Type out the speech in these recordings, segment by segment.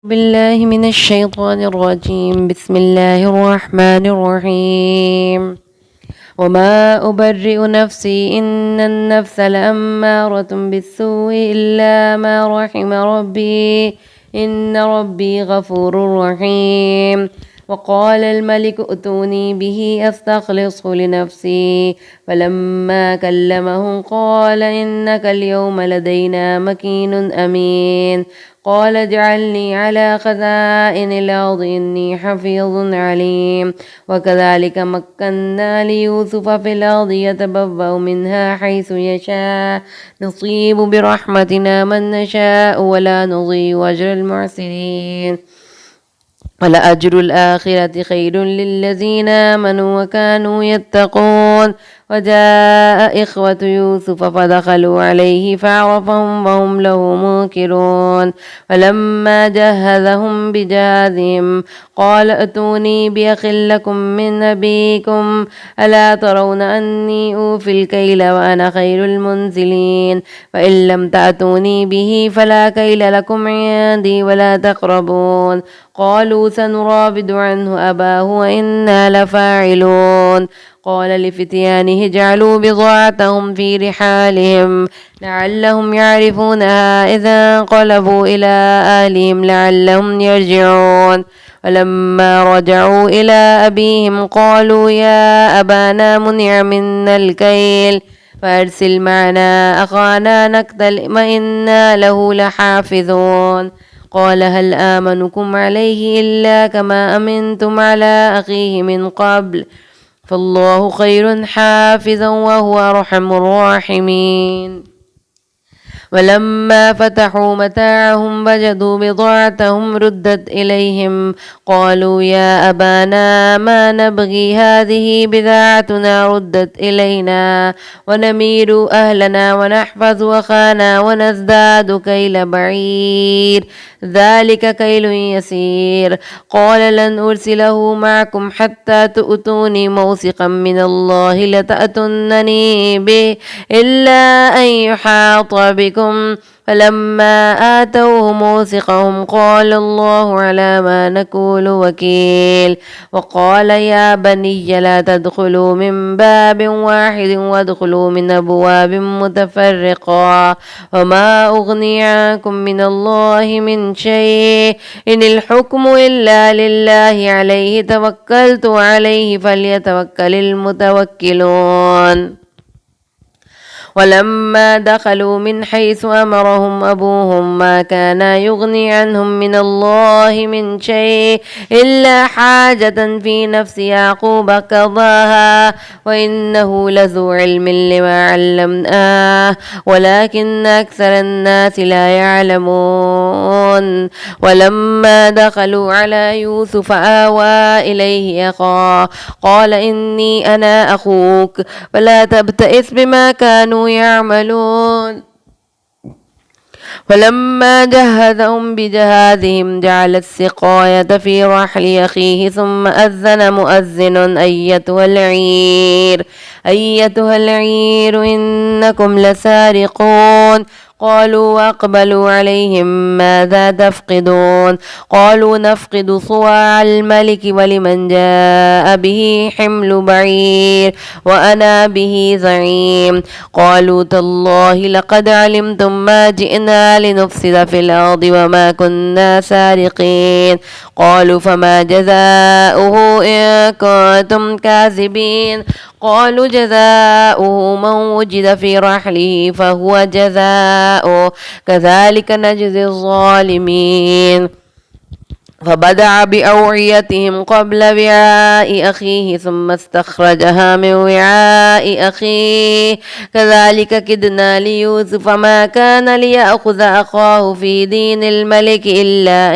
بالله من الشيطان الرجيم. بسم الله الرحمن الرحيم. وما أبرئ نفسي إن النفس لأمارة بالسوء إلا ما رحم ربي إن ربي غفور رحيم. وقال الملك ائتوني به أستخلصه لنفسي فلما كلمه قال إنك اليوم لدينا مكين أمين. قال اجعلني على خزائن الأرض إني حفيظ عليم. وكذلك مكنا ليوسف في الأرض يتبوأ منها حيث يشاء نصيب برحمتنا من نشاء ولا نضيع أجر المحسنين. ولأجر الآخرة خير للذين آمنوا وكانوا يتقون. وجاء إخوة يوسف فدخلوا عليه فعرفهم وهم له منكرون. فلما جهزهم بجهازهم قال ائتوني بأخ لكم من أبيكم ألا ترون أني أوفي الكيل وأنا خير المنزلين. فإن لم تأتوني به فلا كيل لكم عندي ولا تقربون. قالوا سنراود عنه أباه وإنا لفاعلون. قال لفتيانه اجعلوا بضاعتهم في رحالهم لعلهم يعرفونها إذا انقلبوا إلى أهلهم لعلهم يرجعون. ولما رجعوا إلى أبيهم قالوا يا أبانا منع منا الكيل فأرسل معنا أخانا نكتل وإنا له لحافظون. قال هل آمنكم عليه إلا كما أمنتم على أخيه من قبل فالله خير حافظا وهو أرحم الراحمين. ولما فتحوا متاعهم وجدوا بضاعتهم ردت إليهم قالوا يا أبانا ما نبغي هذه بضاعتنا ردت إلينا ونمير أهلنا ونحفظ أخانا ونزداد كيل بعير ذلك كيل يسير. قال لن أرسله معكم حتى تؤتوني موثقا من الله لتأتونني به إلا أن يحاط بكم. فلما آتوه موثقهم قال الله على ما نقول وكيل. وقال يا بني لا تدخلوا من باب واحد وادخلوا من أبواب متفرقة وما أغني عنكم من الله من شيء إن الحكم إلا لله عليه توكلت وعليه فليتوكل المتوكلون. ولما دخلوا من حيث أمرهم أبوهم ما كان يغني عنهم من الله من شيء إلا حاجة في نفس يعقوب قضاها وإنه لذو علم لما علمناه ولكن أكثر الناس لا يعلمون. ولما دخلوا على يوسف آوى إليه أخاه قال إني أنا أخوك فلا تبتئس بما كانوا يعملون. فلما جهزهم بجهازهم جعل السقاية في رحل أخيه ثم أذن مؤذن أيتها العير إنكم لسارقون. قالوا وأقبلوا عليهم ماذا تفقدون. قالوا نفقد صواع الملك ولمن جاء به حمل بعير وأنا به زعيم. قالوا تالله لقد علمتم ما جئنا لنفسد في الأرض وما كنا سارقين. قالوا فما جزاؤه إن كنتم كاذبين. قالوا جزاؤه من وجد في رحله فهو جزاؤه كذلك نجزي الظالمين. فبدأ بأوعيتهم قبل وعاء أخيه ثم استخرجها من وعاء أخيه كذلك كدنا ليوسف ما كان ليأخذ أخاه في دين الملك إلا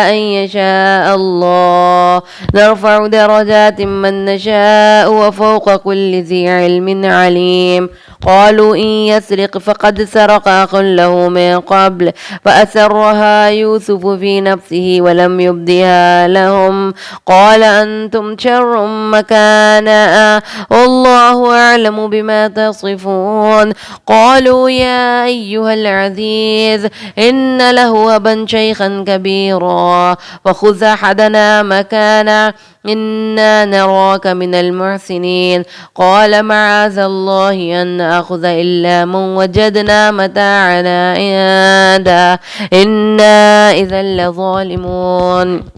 أن يشاء الله نرفع درجات من نشاء وفوق كل ذي علم عليم. قالوا إن يسرق فقد سرق أخ له من قبل فأسرها يوسف في في نفسه ولم يبدها لهم قال أنتم شر مكانا والله أعلم بما تصفون قالوا يا أيها العزيز إن له أبا شيخا كبيرا فخذ أحدنا مكانا إنا نراك من المحسنين قال معاذ الله أن نأخذ إلا من وجدنا متاعنا عنده إنا إذا لظالمون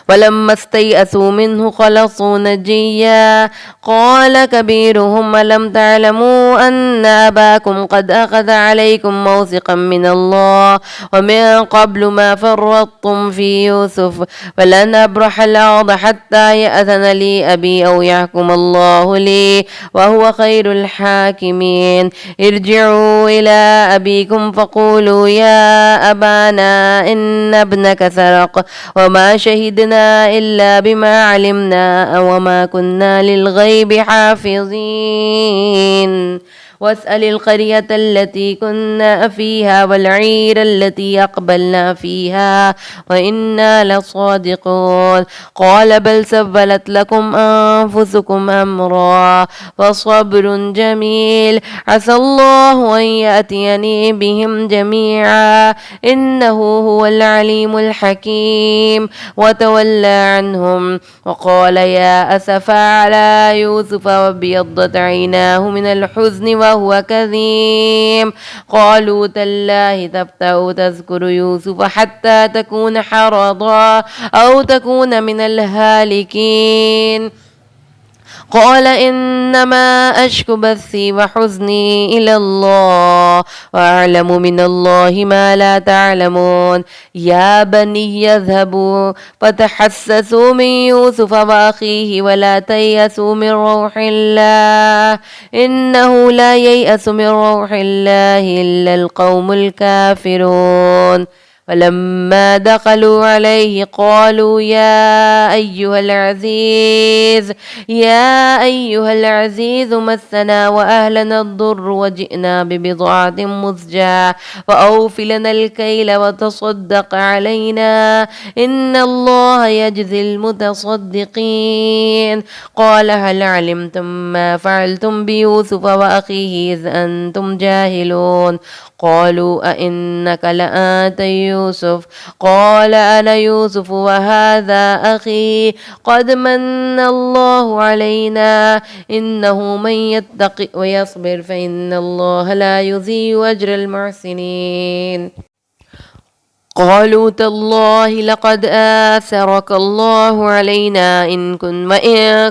ولما استيئسوا منه خلصوا نجيا قال كبيرهم ألم تعلموا أن أباكم قد أخذ عليكم موثقا من الله ومن قبل ما فرطتم في يوسف فلن أبرح الأرض حتى يأذن لي أبي أو يحكم الله لي وهو خير الحاكمين ارجعوا إلى أبيكم فقولوا يا أبانا إن ابنك سرق وما شهدنا إلا بما علمنا وما كنا للغيب حافظين واسأل القرية التي كنا فيها والعير التي أقبلنا فيها وإنا لصادقون قال بل سبلت لكم أنفسكم أمرا فصبر جميل عسى الله أن يأتيني بهم جميعا إنه هو العليم الحكيم وتولى عنهم وقال يا أسفا على يوسف وابيضت عيناه من الحزن وهو كظيم قالوا تالله تفتأ تذكر يوسف حتى تكون حرضا أو تكون من الهالكين قال إنما أشكو بثي وحزني إلى الله وأعلم من الله ما لا تعلمون يا بني يذهبوا فتحسسوا من يوسف وأخيه ولا تيأسوا من روح الله إنه لا ييأس من روح الله إلا القوم الكافرون فلما دخلوا عليه قالوا يا أيها العزيز مسنا وأهلنا الضر وجئنا ببضاعة مزجاة فأوف لنا الكيل وتصدق علينا إن الله يجزي المتصدقين قال هل علمتم ما فعلتم بيوسف وأخيه إذ أنتم جاهلون قالوا أئنك لأنت يوسف قال أنا يوسف وهذا أخي قد من الله علينا إنه من يتق ويصبر فإن الله لا يضيع أجر المحسنين قالوا تالله لقد آثرك الله علينا إن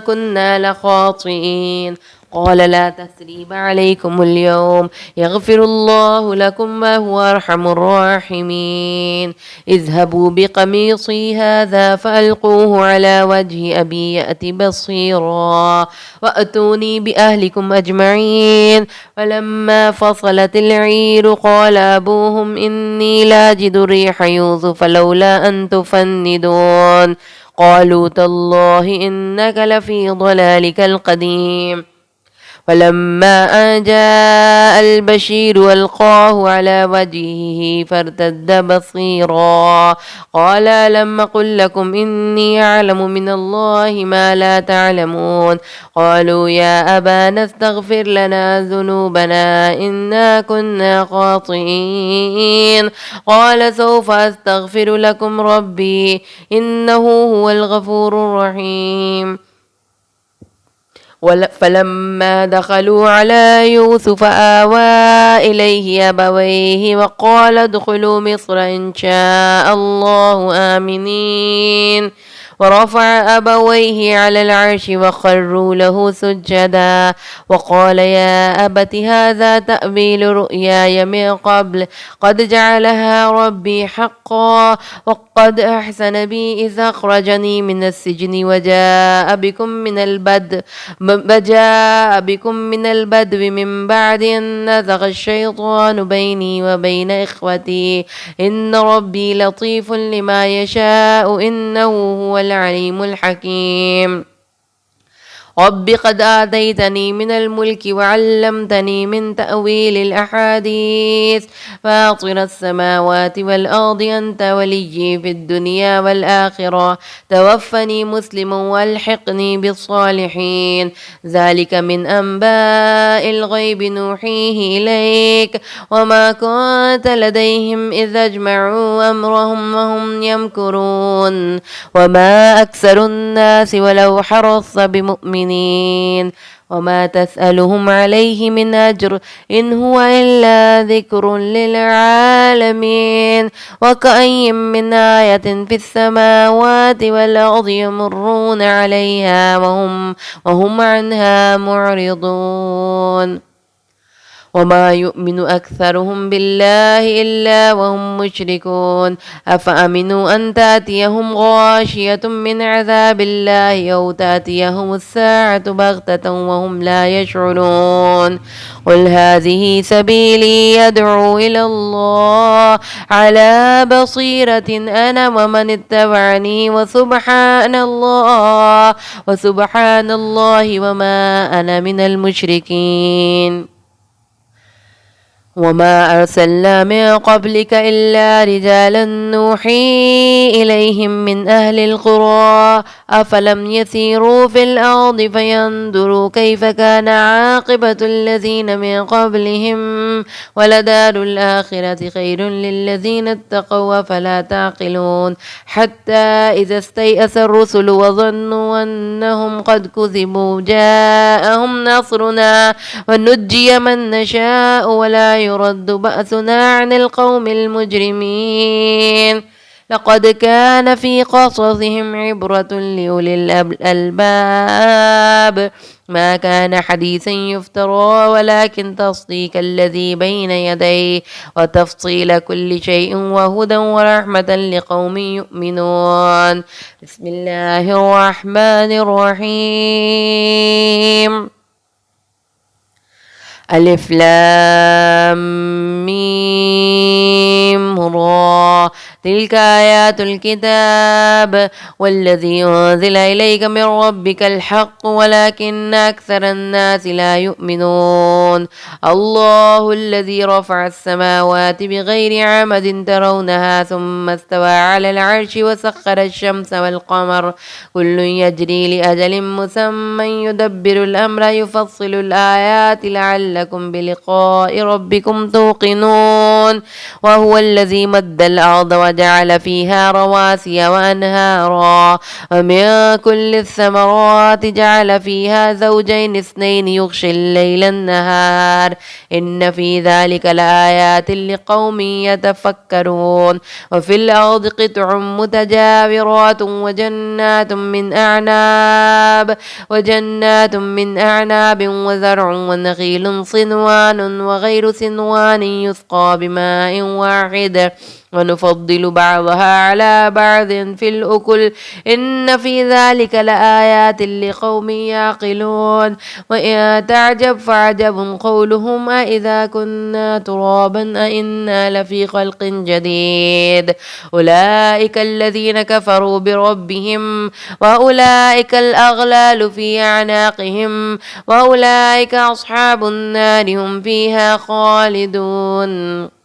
كنا لخاطئين قال لا تثريب عليكم اليوم يغفر الله لكم وهو أرحم الراحمين اذهبوا بقميصي هذا فألقوه على وجه أبي يأت بصيرا وأتوني بأهلكم أجمعين فلما فصلت العير قال أبوهم إني لاجد ريح يوسف لولا أن تفندون قالوا تالله إنك لفي ضلالك القديم فلما أن جاء البشير ألقاه على وجهه فارتد بصيرا قال ألم أقل لكم إني أعلم من الله ما لا تعلمون قالوا يا أبانا استغفر لنا ذنوبنا إنا كنا خاطئين قال سوف أستغفر لكم ربي إنه هو الغفور الرحيم فلما دخلوا على يوسف آوى إليه أبويه وقال ادخلوا مصر إن شاء الله آمنين ورفع أبويه على العرش وخروا له سجدا وقال يا أبت هذا تأويل رؤياي من قبل قد جعلها ربي حقا وقد أحسن بي إذ أخرجني من السجن وجاء بكم من البدو من بعد أن نزغ الشيطان بيني وبين إخوتي إن ربي لطيف لما يشاء إنه هو العليم الحكيم رب قد آتيتني من الملك وعلمتني من تأويل الأحاديث فاطر السماوات والأرض أنت وليي في الدنيا والآخرة توفني مسلما والحقني بالصالحين ذلك من أنباء الغيب نوحيه إليك وما كنت لديهم إذ أجمعوا أمرهم وهم يمكرون وما أكثر الناس ولو حرصت بمؤمنين وما تسألهم عليه من أجر إن هو إلا ذكر للعالمين وكأي من آية في السماوات والأرض يمرون عليها وهم عنها معرضون وما يؤمن أكثرهم بالله إلا وهم مشركون أفأمنوا أن تأتيهم غاشية من عذاب الله أو تأتيهم الساعة بغتة وهم لا يشعرون قل هذه سبيلي يدعو إلى الله على بصيرة أنا ومن اتبعني وسبحان الله وما أنا من المشركين وما أرسلنا من قبلك إلا رجالا نوحي إليهم من أهل القرى أفلم يسيروا في الأرض فينظروا كيف كان عاقبة الذين من قبلهم ولدار الآخرة خير للذين اتقوا فلا تعقلون حتى إذا استيأس الرسل وظنوا أنهم قد كذبوا جاءهم نصرنا ونجي من نشاء ولا يرد بأسنا عن القوم المجرمين لقد كان في قصصهم عبرة لأولي الألباب ما كان حديثا يفترى ولكن تصديق الذي بين يديه وتفصيل كل شيء وهدى ورحمة لقوم يؤمنون بسم الله الرحمن الرحيم ألف لام ميم را تلك آيات الكتاب والذي أنزل إليك من ربك الحق ولكن أكثر الناس لا يؤمنون الله الذي رفع السماوات بغير عمد ترونها ثم استوى على العرش وسخر الشمس والقمر كل يجري لأجل مسمى يدبر الأمر يفصل الآيات لعلكم بلقاء ربكم توقنون وهو الذي مد الأرض وجعل فيها رواسي وأنهارا ومن كل الثمرات جعل فيها زوجين اثنين يغشي الليل النهار إن في ذلك لآيات لقوم يتفكرون وفي الأرض قطع متجاورات وجنات من أعناب وزرع ونخيل صنوان وغير صنوان يسقى بماء واحد ونفضل بعضها على بعض في الأكل إن في ذلك لآيات لقوم يعقلون وإن تعجب فعجب قولهم أإذا كنا ترابا أإنا لفي خلق جديد أولئك الذين كفروا بربهم وأولئك الأغلال في أعناقهم وأولئك أصحاب النار هم فيها خالدون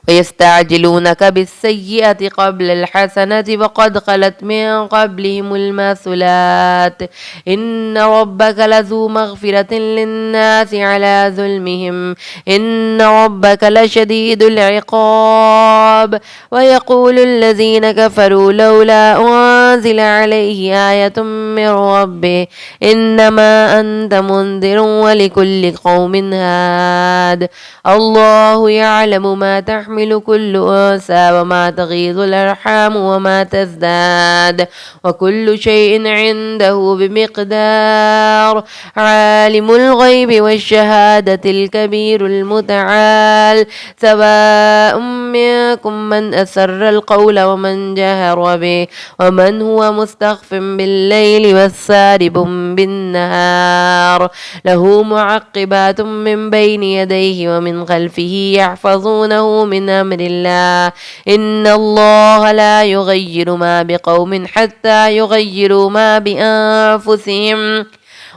ويستعجلونك بالسيئة قبل الحسنة وقد خلت من قبلهم المثلات إن ربك لذو مغفرة للناس على ظلمهم إن ربك لشديد العقاب ويقول الذين كفروا لولا أنزل عليه آية من ربه إنما أنت منذر ولكل قوم هاد الله يعلم ما تحمل كل أنثى وما تغيض الأرحام وما تزداد وكل شيء عنده بمقدار عالم الغيب والشهادة الكبير المتعال سواء منكم من أسر القول ومن جهر به ومن هو مستخف بالليل والسارب بالنهار له معقبات من بين يديه ومن خلفه يحفظونه من أمر الله إن الله لا يغير ما بقوم حتى يغيروا ما بأنفسهم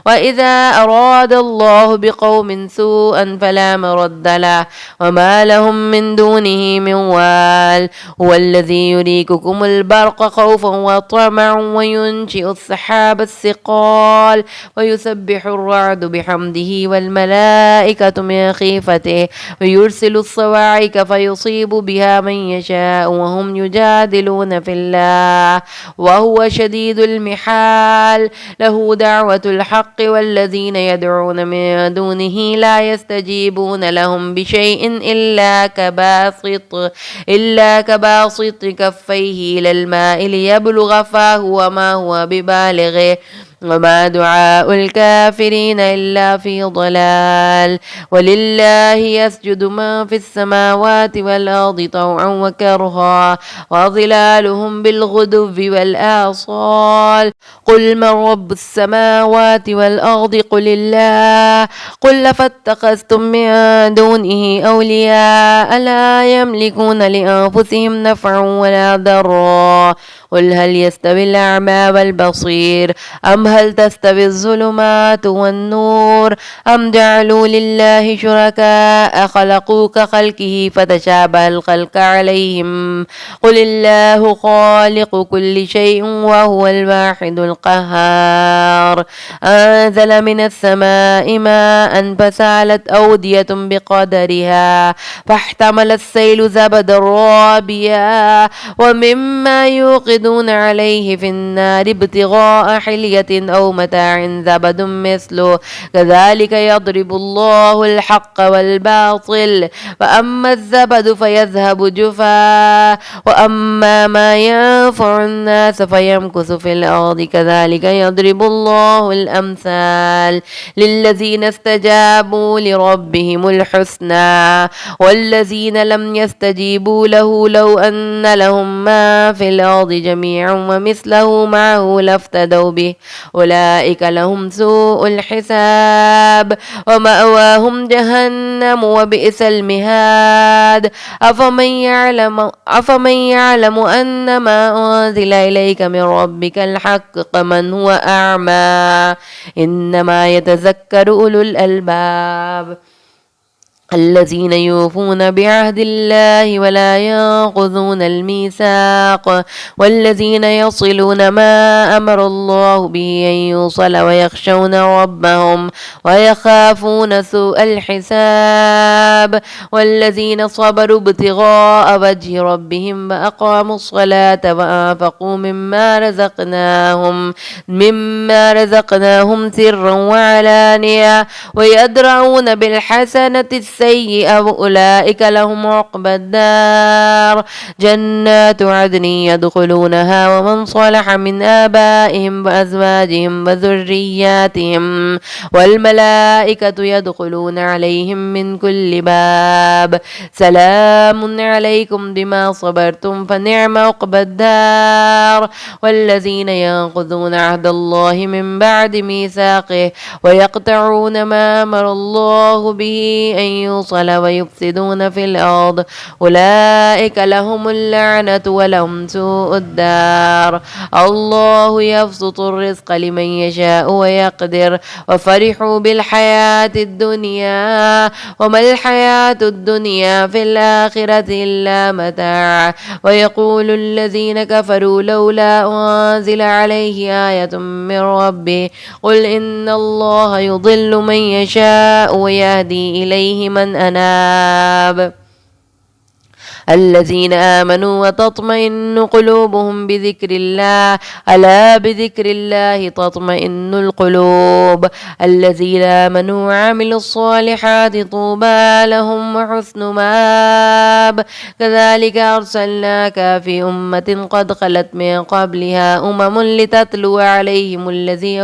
وإذا أراد الله بقوم سوءا فلا مرد له وما لهم من دونه من وال هو الذي يريككم البرق خوفا وطمعا وينشئ السحاب الثقال ويسبح الرعد بحمده والملائكة من خيفته ويرسل الصواعق فيصيب بها من يشاء وهم يجادلون في الله وهو شديد المحال له دعوة الحق والذين يدعون من دونه لا يستجيبون لهم بشيء إلا كباسط كفيه إلى الماء ليبلغ فاه وما هو ببالغه وما دعاء الكافرين إلا في ضلال ولله يسجد ما في السماوات والأرض طوعا وكرها وظلالهم بالغدو والآصال قل من رب السماوات والأرض قل الله قل فاتخذتم من دونه أولياء لا يملكون لأنفسهم نفعا ولا ضرا قل هل يستوي الأعمى والبصير أم هل تستوي الظلمات والنور أم جعلوا لله شركاء خلقوا كخلقه فتشابه الخلق عليهم قل الله خالق كل شيء وهو الواحد القهار أنزل من السماء ماء فسالت أودية بقدرها فاحتمل السيل زبدا رابيا ومما يوقدون عليه في النار ابتغاء حلية أو متاع زبد مثله كذلك يضرب الله الحق والباطل فأما الزبد فيذهب جفاء وأما ما ينفع الناس فيمكث في الأرض كذلك يضرب الله الأمثال للذين استجابوا لربهم الحسنى والذين لم يستجيبوا له لو أن لهم ما في الأرض جميعا ومثله معه لافتدوا به أولئك لهم سوء الحساب ومأواهم جهنم وبئس المهاد أفمن يعلم أن ما أنزل إليك من ربك الحق كمن هو أعمى إنما يتذكر أولو الألباب الذين يوفون بعهد الله ولا ينقضون الميثاق والذين يصلون ما أمر الله به أن يوصل ويخشون ربهم ويخافون سوء الحساب والذين صبروا ابتغاء وجه ربهم وأقاموا الصلاة وأنفقوا مما رزقناهم سرا وعلانية ويدرؤون بالحسنة السيئة أولئك لهم عقبى الدار جنات عدن يدخلونها ومن صلح من آبائهم وأزواجهم وذرياتهم والملائكة يدخلون عليهم من كل باب سلام عليكم بما صبرتم فنعم عقبى الدار والذين ينقضون عهد الله من بعد ميثاقه ويقطعون ما أمر الله به أن يوصل ويفسدون في الأرض أولئك لهم اللعنة ولهم سوء الدار الله يبسط الرزق لمن يشاء ويقدر وفرحوا بالحياة الدنيا وما الحياة الدنيا في الآخرة إلا متاع ويقول الذين كفروا لولا أنزل عليه آية من ربه قل إن الله يضل من يشاء ويهدي إليه من أناب الذين آمنوا وتطمئن قلوبهم بذكر الله ألا بذكر الله تطمئن القلوب الذين آمنوا وعملوا الصالحات طوبى لهم وحسن مآب كذلك أرسلناك في أمة قد خلت من قبلها لتتلو عليهم الذي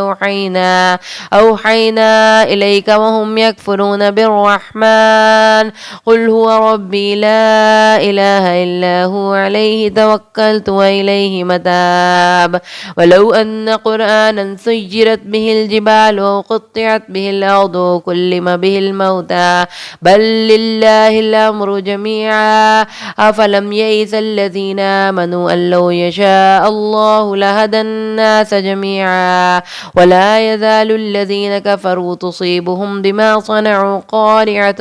أوحينا إليك وهم يكفرون بالرحمن قل هو ربي لا إله إله إلا هو عليه توكلت وإليه متاب ولو أن قرآنا سيرت به الجبال وقطعت به الأرض وكلم به الموتى بل لله الأمر جميعا أفلم يئس الذين آمنوا أن لو يشاء الله لهدى الناس جميعا ولا يزال الذين كفروا تصيبهم بما صنعوا قارعة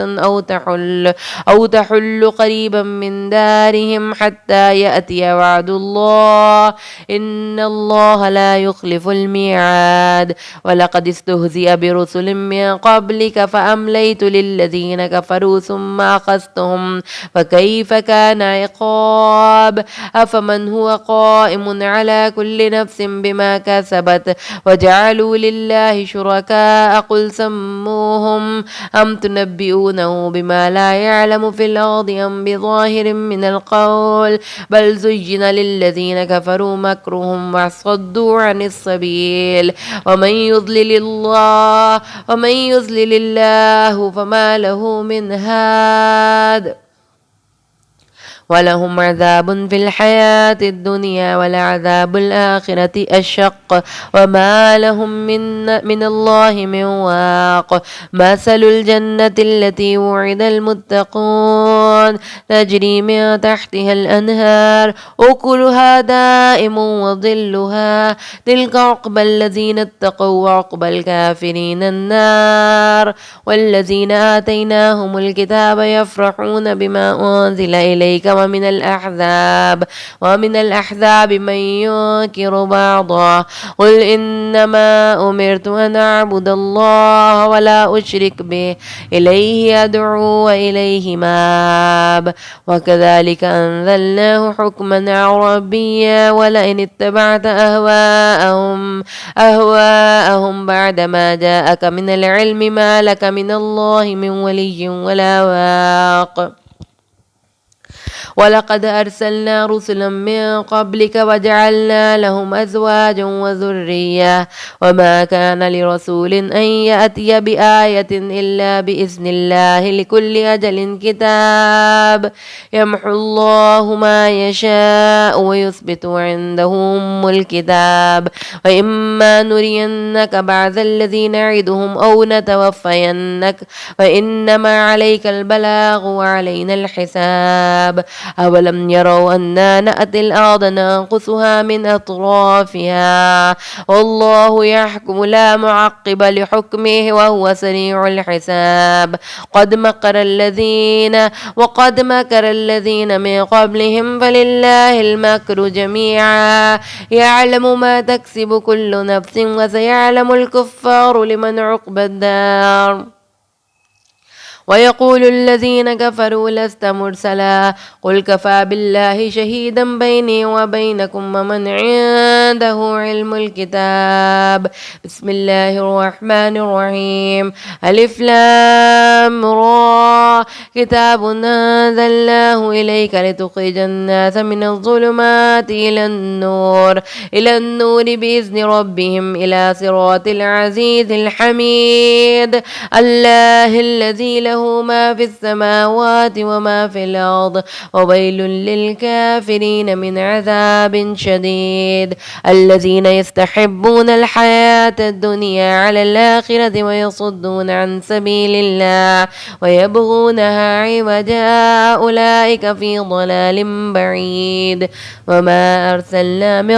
أو تحل قريبا من دارهم حتى يأتي وعد الله إن الله لا يخلف الميعاد ولقد استهزئ برسل من قبلك فأمليت للذين كفروا ثم أخذتهم فكيف كان عقاب أفمن هو قائم على كل نفس بما كسبت وجعلوا لله شركاء قل سموهم أم تنبئونه بما لا يعلم في الأرض أم بظاهر من القول بل زين للذين كفروا مكرهم وصدوا عن السبيل ومن يضلل الله فما له من هاد ولهم عذاب في الحياة الدنيا ولعذاب الآخرة أشق وما لهم من الله من واق مثل الجنة التي وعد المتقون تجري من تحتها الأنهار أكلها دائم وظلها تلك عقبى الذين اتقوا وعقبى الكافرين النار والذين آتيناهم الكتاب يفرحون بما أنزل إليك ومن الأحزاب من ينكر بعضه قل إنما أمرت أن أعبد الله ولا أشرك به إليه أدعو وإليه مآب وكذلك أنزلناه حكما عربيا ولئن اتبعت أهواءهم بعدما جاءك من العلم ما لك من الله من ولي ولا واق ولقد أرسلنا رسلا من قبلك وجعلنا لهم أزواجا وذرية وما كان لرسول أن يأتي بآية إلا بإذن الله لكل أجل كتاب يمحو الله ما يشاء ويثبت عنده أم الكتاب وإما نرينك بعض الذي نعدهم أو نتوفينك فإنما عليك البلاغ وعلينا الحساب أولم يروا أنا نأتي الأرض ننقصها من أطرافها والله يحكم لا معقب لحكمه وهو سريع الحساب وقد مكر الذين من قبلهم فلله المكر جميعا يعلم ما تكسب كل نفس وسيعلم الكفار لمن عقبى الدار ويقول الذين كفروا لست مرسلا قل كفى بالله شهيدا بيني وبينكم ومن عنده علم الكتاب بسم الله الرحمن الرحيم ألف لام را كتاب أنزلناه إليك لتخرج الناس من الظلمات إلى النور بإذن ربهم إلى صراط العزيز الحميد الله الذي له ما في السماوات وما في الأرض وويل للكافرين من عذاب شديد الذين يستحبون الحياة الدنيا على الآخرة ويصدون عن سبيل الله ويبغونها عوجا أولئك في ضلال بعيد وما أرسلنا من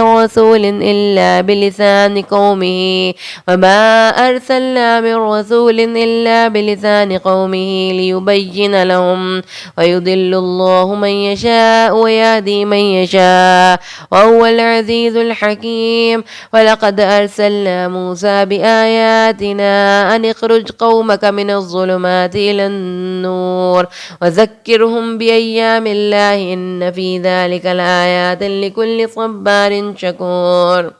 رسول إلا بلسان قومه ليبين لهم ويضل الله من يشاء ويهدي من يشاء وهو العزيز الحكيم ولقد أرسلنا موسى بآياتنا أن اخرج قومك من الظلمات إلى النور وذكرهم بأيام الله إن في ذلك لآيات لكل صبار شكور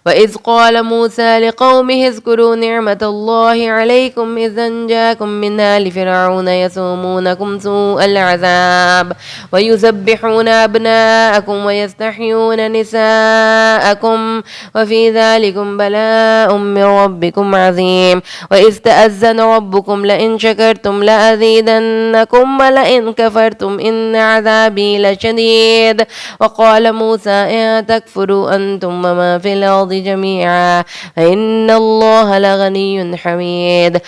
وإذ قال موسى لقومه اذكروا نعمة الله عليكم إذ أنجاكم من آل فرعون يسومونكم سوء العذاب ويذبحون أبناءكم ويستحيون نساءكم وفي ذلكم بلاء من ربكم عظيم وإذ تأذن ربكم لئن شكرتم لأزيدنكم ولئن كفرتم إن عذابي لشديد وقال موسى إن تكفروا أنتم وما في الأرض جميعا فإن الله لغني حميد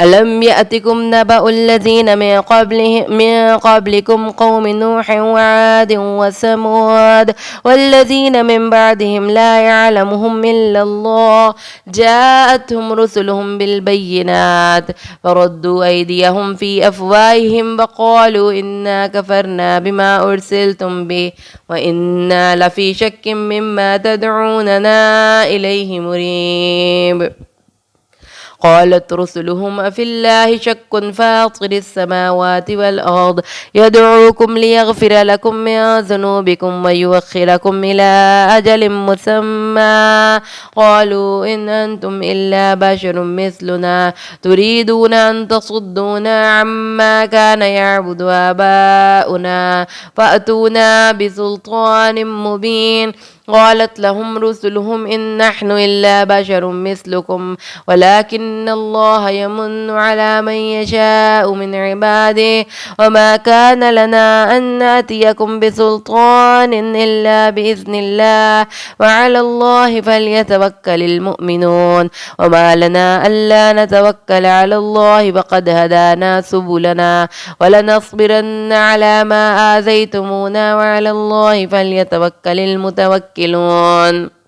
ألم يأتكم نبأ الذين من قبلكم قوم نوح وعاد وثمود والذين من بعدهم لا يعلمهم إلا الله جاءتهم رسلهم بالبينات فردوا أيديهم في أفواههم وقالوا إنا كفرنا بما أرسلتم به وإنا لفي شك مما تدعوننا إليه مريب قالت رسلهم أفي الله شك فاطر السماوات والأرض يدعوكم ليغفر لكم من ذنوبكم ويؤخركم إلى أجل مسمى قالوا إن أنتم إلا بشر مثلنا تريدون أن تصدونا عما كان يعبد آباؤنا فأتونا بسلطان مبين قالت لهم رسلهم إن نحن إلا بشر مثلكم ولكن الله يمن على من يشاء من عباده وما كان لنا أن نأتيكم بسلطان إلا بإذن الله وعلى الله فليتوكل المؤمنون وما لنا ألا نتوكل على الله وقد هدانا سبلنا ولنصبرن على ما آذيتمونا وعلى الله فليتوكل المتوكلون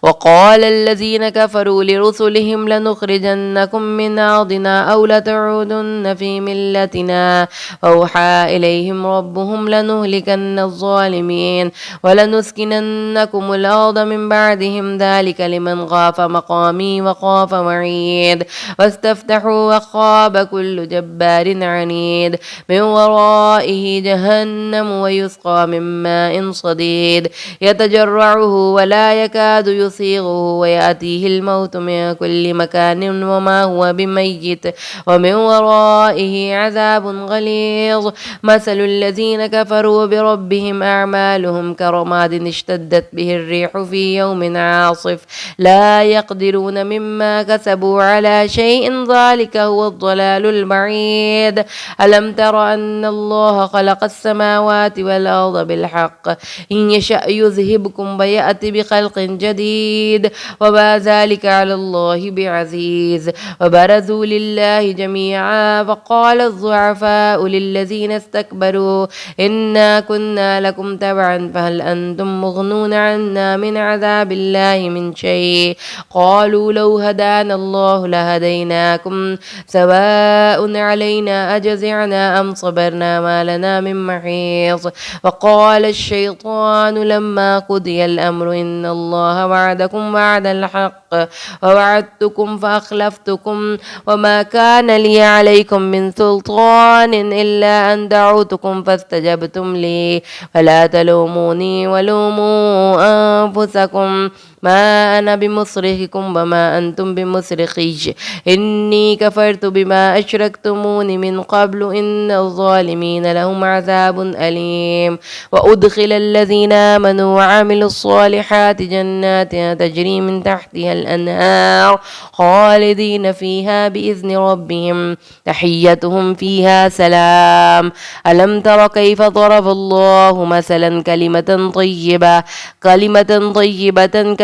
وقال الذين كفروا لرسلهم لنخرجنكم من أرضنا أو لتعودن في ملتنا فأوحى إليهم ربهم لنهلكن الظالمين ولنسكننكم الأرض من بعدهم ذلك لمن خاف مقامي وخاف وعيد واستفتحوا وخاب كل جبار عنيد من ورائه جهنم ويسقى من ماء صديد يتجرعه ولا يكاد يصيغه ويأتيه الموت من كل مكان وما هو بميت ومن ورائه عذاب غليظ مثل الذين كفروا بربهم أعمالهم كرماد اشتدت به الريح في يوم عاصف لا يقدرون مما كسبوا على شيء ذلك هو الضلال البعيد ألم تر أن الله خلق السماوات والأرض بالحق إن يشأ يذهبكم ويأتي بخلق جديد وما ذلك على الله بعزيز وبرزوا لله جميعا فقال الضعفاء للذين استكبروا إنا كنا لكم تبعا فهل أنتم مغنون عنا من عذاب الله من شيء قالوا لو هدانا الله لهديناكم سواء علينا أجزعنا أم صبرنا ما لنا من محيص وقال الشيطان لما قضي الأمر إن الله وعدكم وعد الحق ووعدتكم فأخلفتكم وما كان لي عليكم من سلطان إلا أن دعوتكم فاستجبتم لي فلا تلوموني ولوموا أنفسكم ما أنا بمصرخكم وما أنتم بمصرخي إني كفرت بما أشركتمون من قبل إن الظالمين لهم عذاب أليم وأدخل الذين آمنوا وعملوا الصالحات جنات تجري من تحتها الأنهار خالدين فيها بإذن ربهم تحيتهم فيها سلام ألم تر كيف ضرب الله مثلا كلمة طيبة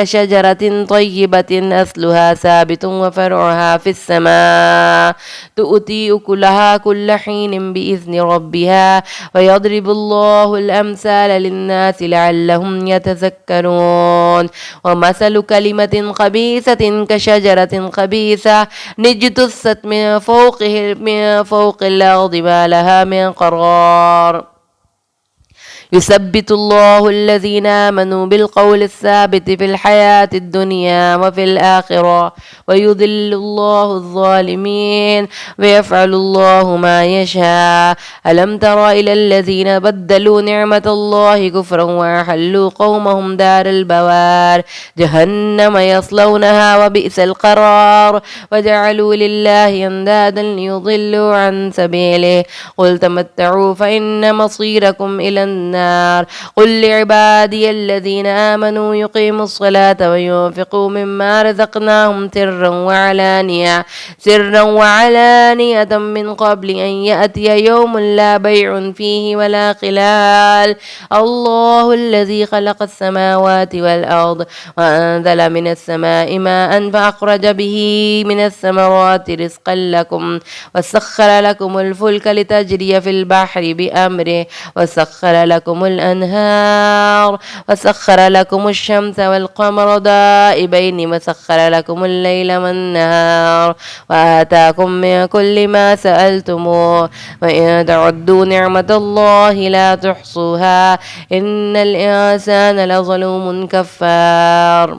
كشجرة طيبة أصلها ثابت وفرعها في السماء تؤتي أكلها كل حين بإذن ربها ويضرب الله الأمثال للناس لعلهم يتذكرون ومثل كلمة خبيثة كشجرة خبيثة اجتثت من فوق الأرض ما لها من قرار يثبت الله الذين آمنوا بالقول الثابت في الحياة الدنيا وفي الآخرة ويذل الله الظالمين ويفعل الله ما يشاء. ألم تر إلى الذين بدلوا نعمة الله كفرا وأحلوا قومهم دار البوار جهنم يصلونها وبئس القرار وجعلوا لله أندادا ليضلوا عن سبيله قل تمتعوا فإن مصيركم إلى النار قل لعبادي الذين آمنوا يقيموا الصلاة وينفقوا مما رزقناهم سرا وعلانية من قبل أن يأتي يوم لا بيع فيه ولا خلال الله الذي خلق السماوات والأرض وأنزل من السماء ماء فأخرج به من الثمرات رزقا لكم وسخر لكم الفلك لتجري في البحر بأمره وسخر لكم الأنهار وسخر لكم الشمس والقمر دائبين وسخر لكم الليل والنهار وآتاكم من كل ما سألتموه وإن تعدوا نعمة الله لا تحصوها إن الإنسان لظلوم كفار.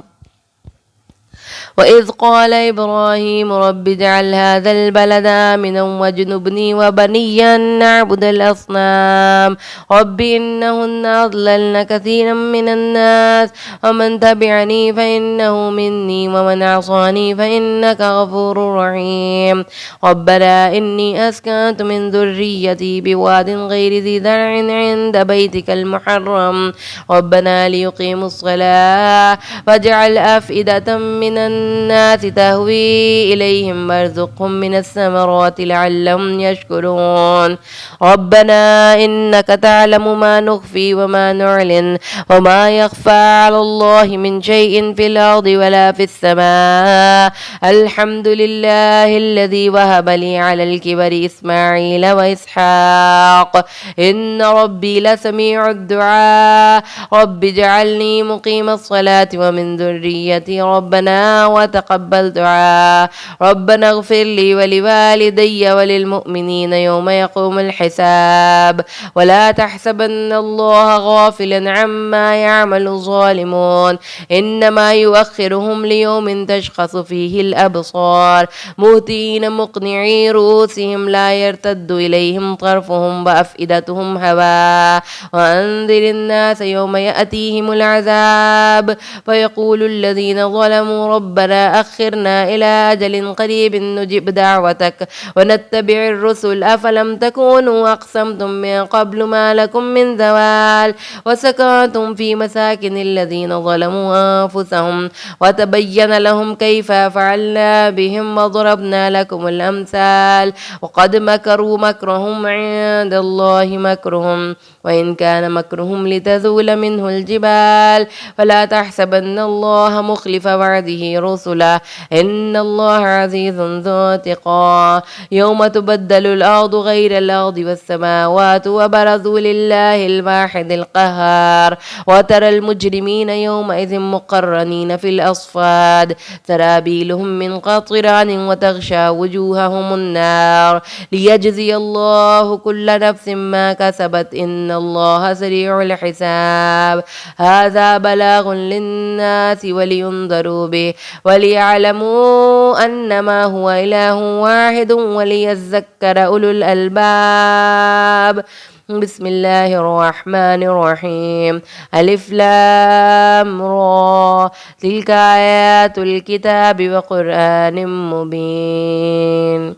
وإذ قال إبراهيم رب اجعل هذا البلد آمنا واجنبني وبني أن نعبد الأصنام رب إنهن أضللن كثيرا من الناس ومن تبعني فإنه مني ومن عصاني فإنك غفور رحيم ربنا إني أسكنت من ذريتي بواد غير ذي زرع عند بيتك المحرم ربنا ليقيموا الصلاة واجعل أفئدة من الناس تهوي إليهم وارزقهم من الثمرات لعلهم يشكرون ربنا إنك تعلم ما نخفي وما نعلن وما يخفى على الله من شيء في الأرض ولا في السماء الحمد لله الذي وهب لي على الكبر إسماعيل وإسحاق إن ربي لسميع الدعاء رب اجعلني مقيم الصلاة ومن ذريتي ربنا وتقبل دعاء ربنا اغفر لي ولوالدي وللمؤمنين يوم يقوم الحساب ولا تحسبن الله غافلا عما يعمل الظالمون إنما يؤخرهم ليوم تشخص فيه الأبصار مهطعين مقنعي رؤوسهم لا يرتد إليهم طرفهم وأفئدتهم هواء وأنذر الناس يوم يأتيهم العذاب فيقول الذين ظلموا ربنا أخرنا إلى أجل قريب نجب دعوتك ونتبع الرسل أفلم تكونوا أقسمتم من قبل ما لكم من زوال وسكنتم في مساكن الذين ظلموا أنفسهم وتبين لهم كيف فعلنا بهم وضربنا لكم الأمثال وقد مكروا مكرهم عند الله مكرهم وإن كان مكرهم لتزول منه الجبال فلا تحسبن الله مخلف وعده رسله إن الله عزيز ذو انتقام يوم تبدل الأرض غير الأرض والسماوات وبرزوا لله الواحد القهار وترى المجرمين يومئذ مقرنين في الأصفاد سرابيلهم من قطران وتغشى وجوههم النار ليجزي الله كل نفس ما كسبت إن الله سريع الحساب هذا بلاغ للناس ولينذروا به وليعلموا أنما هو إله واحد وليذكر أولو الألباب بسم الله الرحمن الرحيم ألف لام را تلك آيات الكتاب وقرآن مبين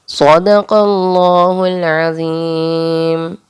صدق الله العظيم.